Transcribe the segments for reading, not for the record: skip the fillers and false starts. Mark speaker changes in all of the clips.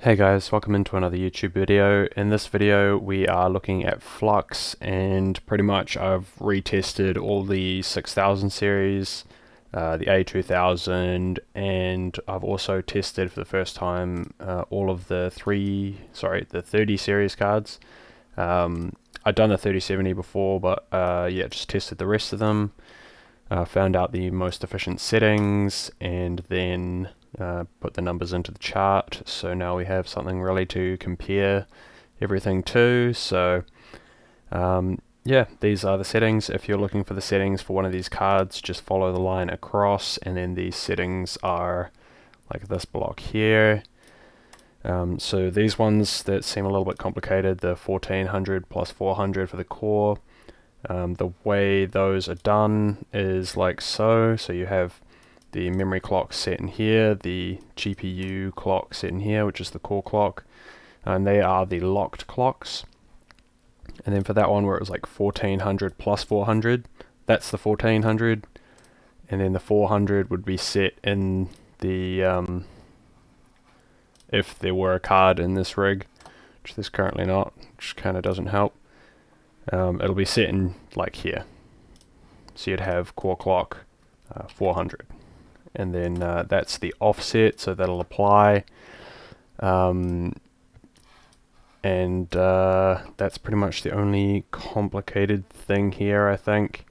Speaker 1: Hey guys, welcome into another YouTube video. In this video we are looking at Flux, and pretty much I've retested all the 6000 series, the A2000, and I've also tested for the first time all of the 30 series cards. I'd done the 3070 before, but yeah, just tested the rest of them, found out the most efficient settings, and then put the numbers into the chart. So now we have something really to compare everything to. So yeah, these are the settings. If you're looking for the settings for one of these cards, just follow the line across, and then these settings are like this block here. So these ones that seem a little bit complicated, the 1400 plus 400 for the core, the way those are done is like so. So you have the memory clock set in here, the GPU clock set in here, which is the core clock, and they are the locked clocks. And then for that one where it was like 1400 plus 400, that's the 1400, and then the 400 would be set in the if there were a card in this rig, which there's currently not, which kind of doesn't help. It'll be set in like here, so you'd have core clock 400. And then that's the offset, so that'll apply, and that's pretty much the only complicated thing here, I think.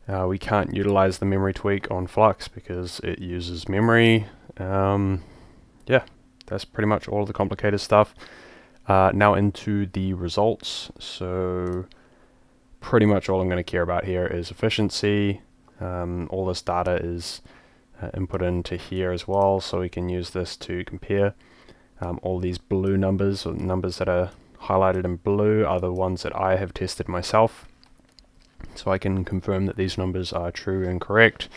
Speaker 1: We can't utilize the memory tweak on Flux because it uses memory. Yeah, that's pretty much all of the complicated stuff. Now into the results. So pretty much all I'm going to care about here is efficiency. All this data is input into here as well, so we can use this to compare. All these blue numbers, or numbers that are highlighted in blue, are the ones that I have tested myself, so I can confirm that these numbers are true and correct.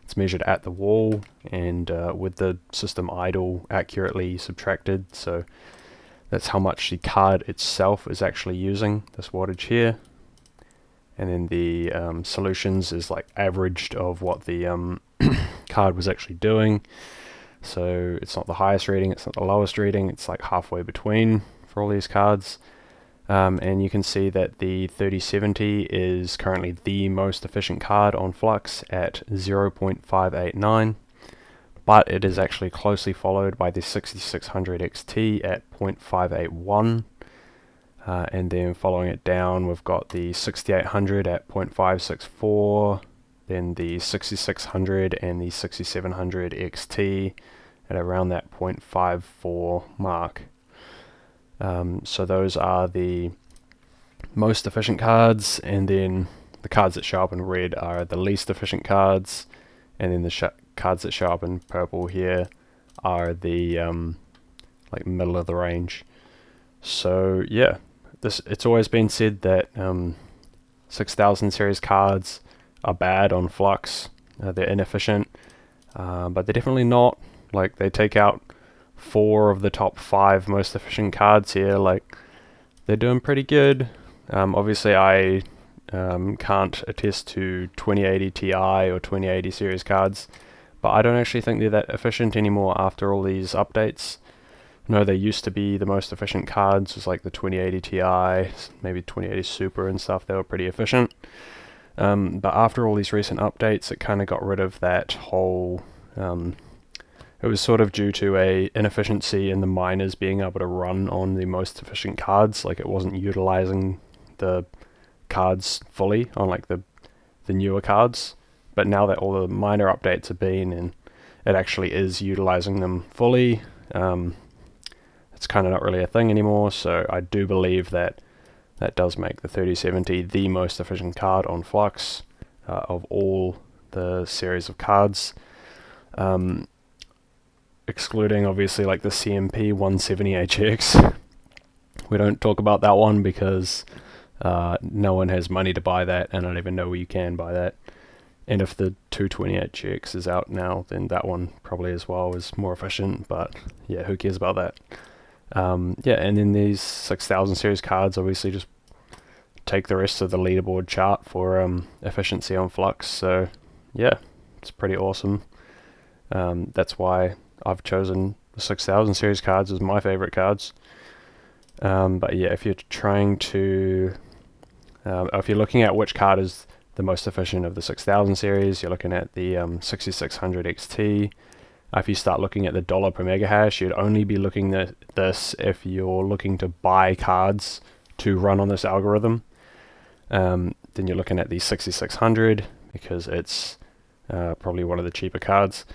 Speaker 1: It's measured at the wall and with the system idle accurately subtracted, so that's how much the card itself is actually using, this wattage here. And then the solutions is like averaged of what the card was actually doing. So it's not the highest reading, it's not the lowest reading, it's like halfway between for all these cards. And you can see that the 3070 is currently the most efficient card on Flux at 0.589, but it is actually closely followed by the 6600 XT at 0.581. And then following it down, we've got the 6800 at 0.564, then the 6600 and the 6700 XT at around that 0.54 mark. So those are the most efficient cards, and then the cards that show up in red are the least efficient cards, and then the cards that show up in purple here are the like middle of the range. So yeah, it's always been said that 6000 series cards are bad on Flux. They're inefficient, but they're definitely not. Like, they take out 4 of the top 5 most efficient cards here. Like, they're doing pretty good. Obviously I can't attest to 2080 Ti or 2080 series cards, but I don't actually think they're that efficient anymore after all these updates. No, they used to be the most efficient cards, was like the 2080 Ti, maybe 2080 Super and stuff. They were pretty efficient. But after all these recent updates, it kind of got rid of that whole... it was sort of due to a inefficiency in the miners being able to run on the most efficient cards. Like, it wasn't utilizing the cards fully on like the newer cards. But now that all the miner updates have been, and it actually is utilizing them fully, it's kind of not really a thing anymore. So I do believe that that does make the 3070 the most efficient card on Flux of all the series of cards, excluding obviously like the CMP 170HX. We don't talk about that one because no one has money to buy that, and I don't even know where you can buy that. And if the 228GX is out now, then that one probably as well is more efficient, but yeah, who cares about that? Yeah, and then these 6000 series cards obviously just take the rest of the leaderboard chart for efficiency on Flux. So yeah, it's pretty awesome. That's why I've chosen The 6000 series cards is my favorite cards. But yeah, if you're trying to, if you're looking at which card is the most efficient of the 6000 series, you're looking at the 6600 XT. If you start looking at the dollar per mega hash, you'd only be looking at this if you're looking to buy cards to run on this algorithm. Then you're looking at the 6600 because it's probably one of the cheaper cards.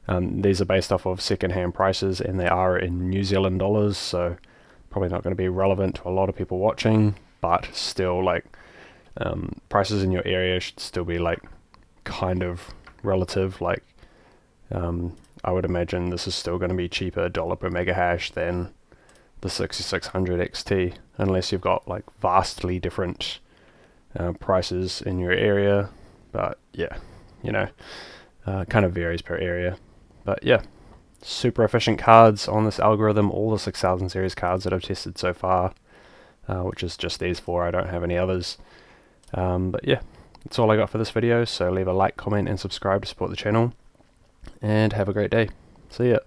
Speaker 1: These are based off of second-hand prices, and they are in New Zealand dollars, so probably not going to be relevant to a lot of people watching, but still, like, prices in your area should still be like kind of relative. Like, I would imagine this is still going to be cheaper dollar per mega hash than the 6600 XT, unless you've got like vastly different prices in your area. But yeah, you know, kind of varies per area. But yeah, super efficient cards on this algorithm. All the 6000 series cards that I've tested so far, which is just these 4. I don't have any others. But yeah, that's all I got for this video. So leave a like, comment, and subscribe to support the channel. And have a great day. See ya.